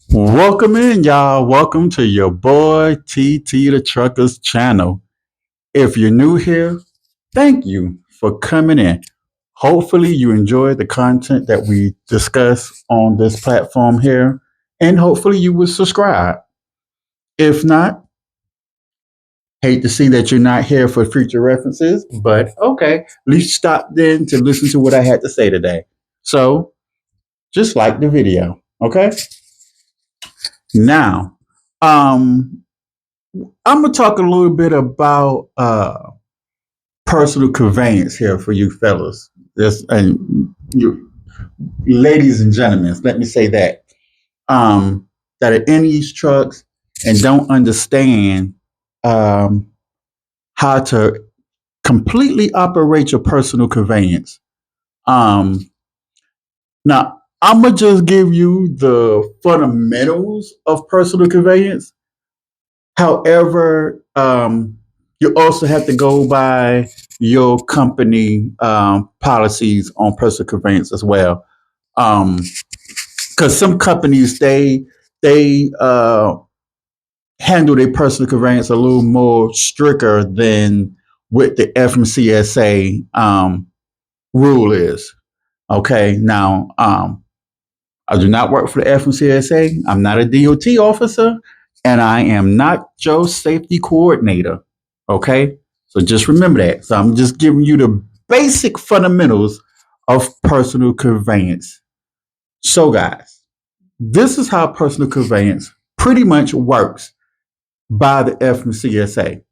Welcome in, y'all. Welcome to your boy TT the Truckers channel. If you're new here, thank you for coming in. Hopefully, you enjoy the content that we discuss on this platform here, and hopefully, you will subscribe. If not, hate to see that you're not here for future references, but okay, at least stop then to listen to what I had to say today. So, just like the video, okay? Now, um, I'm gonna talk a little bit about personal conveyance here for you fellas. This and you ladies and gentlemen, let me say that. That are in these trucks and don't understand um, how to completely operate your personal conveyance. Um, Now, I'm gonna just give you the fundamentals of personal conveyance. However, you also have to go by your company policies on personal conveyance as well. Because some companies they handle their personal conveyance a little more stricter than what the FMCSA rule is. Okay, now I do not work for the FMCSA. I'm not a DOT officer, and I am not your safety coordinator. Okay, so just remember that. So I'm just giving you the basic fundamentals of personal conveyance. So, guys, this is how personal conveyance pretty much works by the FMCSA.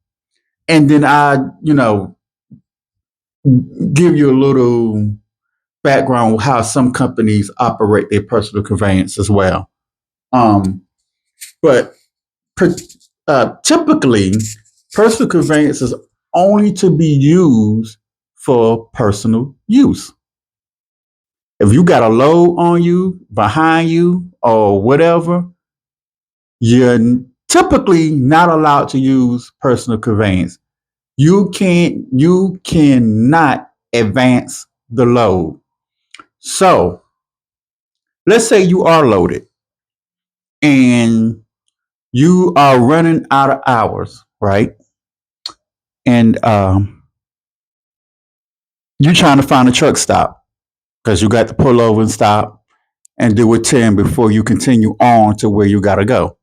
And then give you a little background on how some companies operate their personal conveyance as well. Um, but typically, personal conveyance is only to be used for personal use. If you got a load on you, behind you, or whatever, you're typically not allowed to use personal conveyance. You cannot advance the load. So let's say you are loaded and you are running out of hours, right? And you're trying to find a truck stop because you got to pull over and stop and do a 10 before you continue on to where you got to go.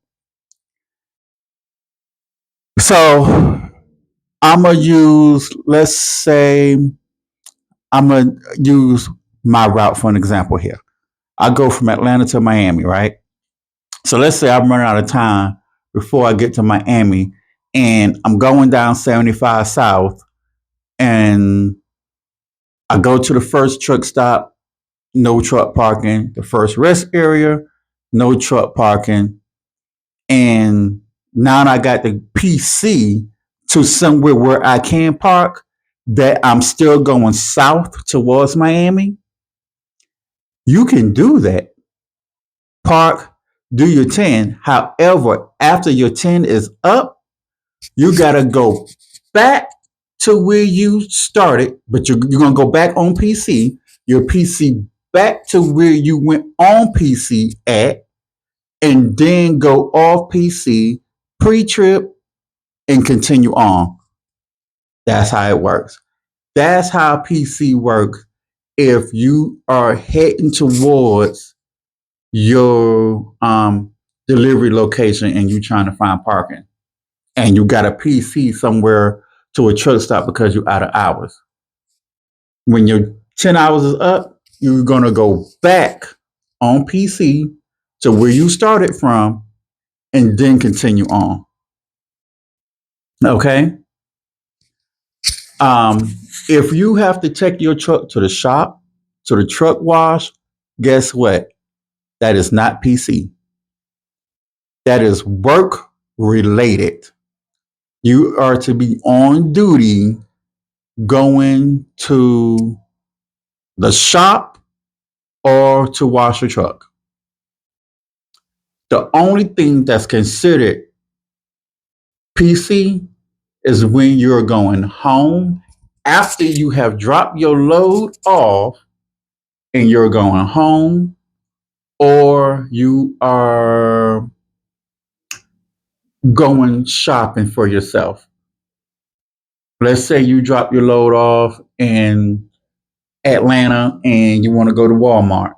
So I'm going to use, let's say, I'm going to use my route for an example here. I go from Atlanta to Miami, right? So let's say I'm running out of time before I get to Miami and I'm going down 75 South and I go to the first truck stop, no truck parking. The first rest area, no truck parking. And now I got the PC to somewhere where I can park that I'm still going south towards Miami. You can do that. Park, do your 10. However, after your 10 is up, you got to go back to where you started, but you're going to go back on PC, your PC back to where you went on PC at, and then go off PC pre-trip and continue on. That's how it works. That's how PC works if you are heading towards your delivery location and you're trying to find parking and you got a PC somewhere to a truck stop because you're out of hours. When your 10 hours is up, you're going to go back on PC to where you started from and then continue on. Okay? If you have to take your truck to the shop, to the truck wash, guess what? That is not PC. That is work related. You are to be on duty going to the shop or to wash your truck. The only thing that's considered PC is when you're going home after you have dropped your load off and you're going home, or you are going shopping for yourself. Let's say you drop your load off in Atlanta and you want to go to Walmart.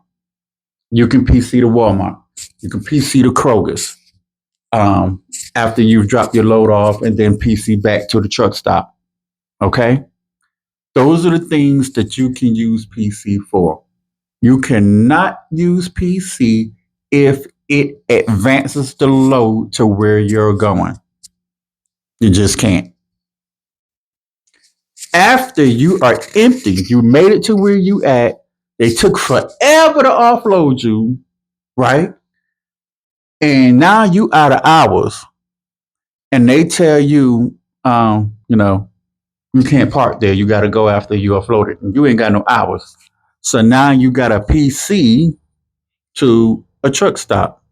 You can PC to Walmart. You can PC to Kroger's after you've dropped your load off and then PC back to the truck stop. Okay? Those are the things that you can use PC for. You cannot use PC if it advances the load to where you're going. You just can't. After you are empty, you made it to where you at, they took forever to offload you, right? And now you out of hours, and they tell you, you can't park there. You got to go after you offloaded. You ain't got no hours. So now you got a PC to a truck stop.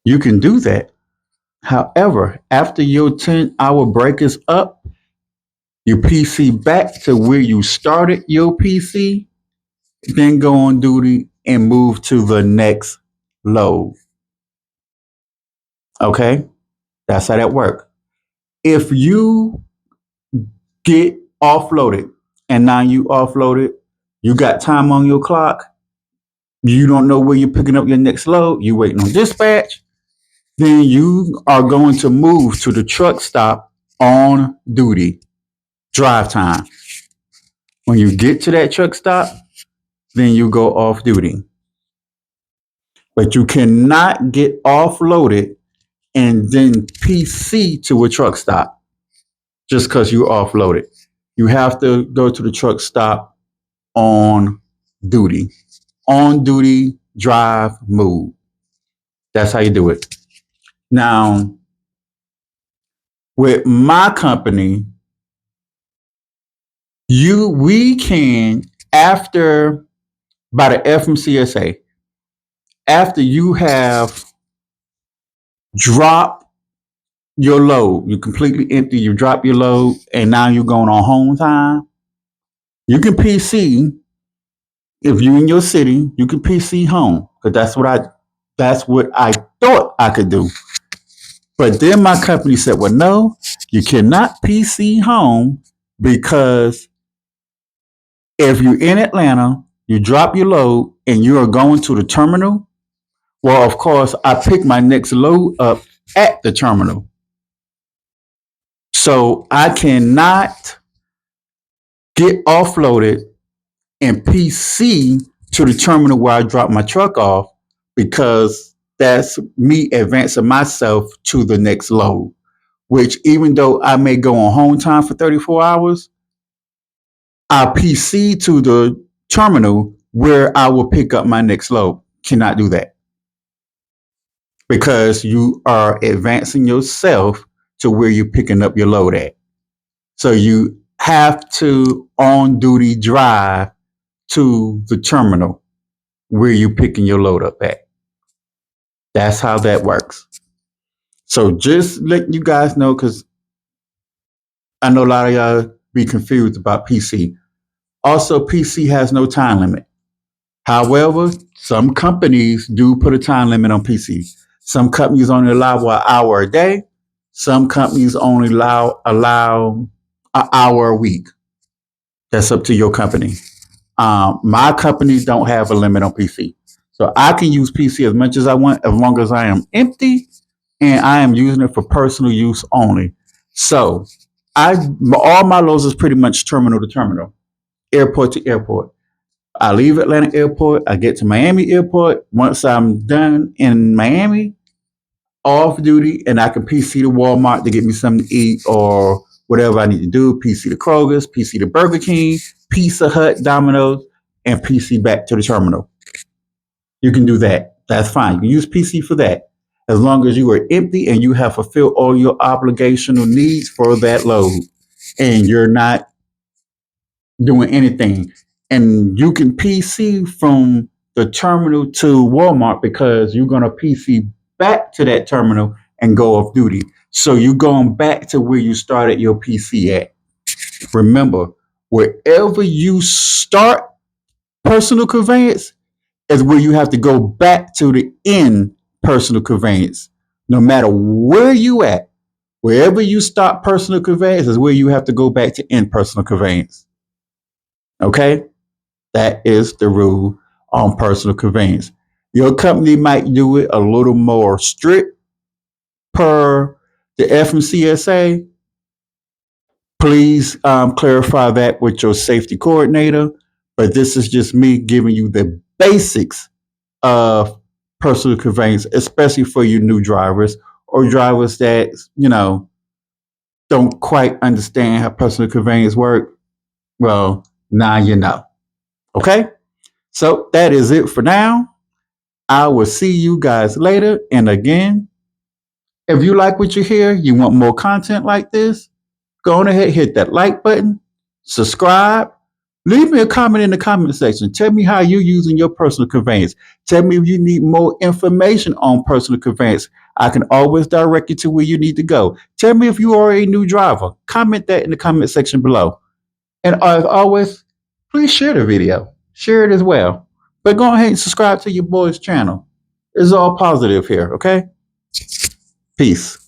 You can do that. However, after your 10-hour break is up, you PC back to where you started your PC, then go on duty and move to the next load. Okay? That's how that works. If you get offloaded and now you offloaded, you got time on your clock, you don't know where you're picking up your next load, you waiting on dispatch, then you are going to move to the truck stop on duty, drive time. When you get to that truck stop, then you go off duty. But you cannot get offloaded and then PC to a truck stop just because you offloaded. You have to go to the truck stop on duty. On duty, drive, move. That's how you do it. Now, with my company, we can, after by the FMCSA, after you have dropped your load, you completely empty, you drop your load, and now you're going on home time, you can PC. If you're in your city, you can PC home. Because that's what I thought I could do. But then my company said, well, no, you cannot PC home because if you're in Atlanta, you drop your load and you are going to the terminal. Well, of course, I pick my next load up at the terminal. So I cannot get offloaded and PC to the terminal where I drop my truck off because that's me advancing myself to the next load, which even though I may go on home time for 34 hours, I PC to the terminal where I will pick up my next load. Cannot do that because you are advancing yourself to where you're picking up your load at. So you have to on duty drive to the terminal where you're picking your load up at. That's how that works. So just letting you guys know, because I know a lot of y'all be confused about PC. Also, PC has no time limit. However, some companies do put a time limit on PC. Some companies only allow an hour a day. Some companies only allow an hour a week. That's up to your company. My companies don't have a limit on PC. So I can use PC as much as I want as long as I am empty and I am using it for personal use only. So all my loads is pretty much terminal to terminal, airport to airport. I leave Atlanta airport, I get to Miami airport. Once I'm done in Miami, off duty, and I can PC to Walmart to get me something to eat or whatever I need to do. PC to Kroger's, PC to Burger King, Pizza Hut, Domino's, and PC back to the terminal. You can do that. That's fine. You can use PC for that as long as you are empty and you have fulfilled all your obligational needs for that load and you're not doing anything. And you can PC from the terminal to Walmart because you're going to PC back to that terminal and go off duty. So you're going back to where you started your PC at. Remember, wherever you start personal conveyance is where you have to go back to the end personal conveyance. No matter where you at, wherever you stop personal conveyance is where you have to go back to end personal conveyance. Okay? That is the rule on personal conveyance. Your company might do it a little more strict per the FMCSA. Please clarify that with your safety coordinator. But this is just me giving you the basics of personal conveyance, especially for you new drivers or drivers that, don't quite understand how personal conveyance work. Well, now you know. Okay? So that is it for now. I will see you guys later. And again, if you like what you hear, you want more content like this, go on ahead, hit that like button, subscribe, leave me a comment in the comment section. Tell me how you're using your personal conveyance. Tell me if you need more information on personal conveyance. I can always direct you to where you need to go. Tell me if you are a new driver. Comment that in the comment section below. And as always, please share the video. Share it as well. But go ahead and subscribe to your boy's channel. It's all positive here, okay? Peace.